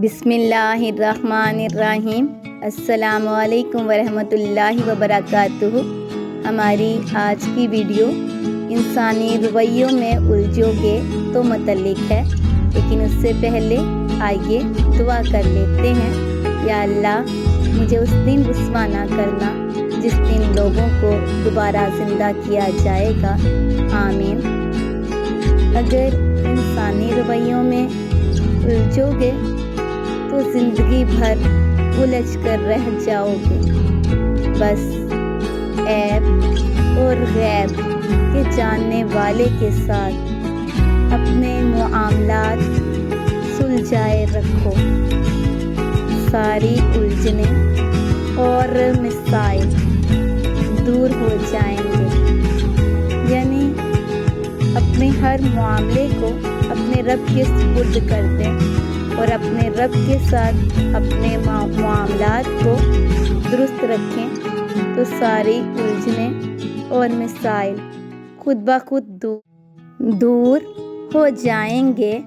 بسم اللہ الرحمن الرحیم۔ السلام علیکم ورحمۃ اللہ وبرکاتہ۔ ہماری آج کی ویڈیو انسانی رویوں میں الجھو گے تو متعلق ہے، لیکن اس سے پہلے آئیے دعا کر لیتے ہیں۔ یا اللہ، مجھے اس دن رسوا نہ کرنا جس دن لوگوں کو دوبارہ زندہ کیا جائے گا، آمین۔ اگر انسانی رویوں میں الجھو گے تو زندگی بھر الجھ کر رہ جاؤ گے۔ بس عیب اور غیب کے جاننے والے کے ساتھ اپنے معاملات سلجھائے رکھو، ساری الجھنیں اور مسائل دور ہو جائیں گے۔ یعنی اپنے ہر معاملے کو اپنے رب کے سپرد کر دیں اور اپنے رب کے ساتھ اپنے معاملات کو درست رکھیں، تو ساری الجھنیں اور مسائل خود بخود دور ہو جائیں گے۔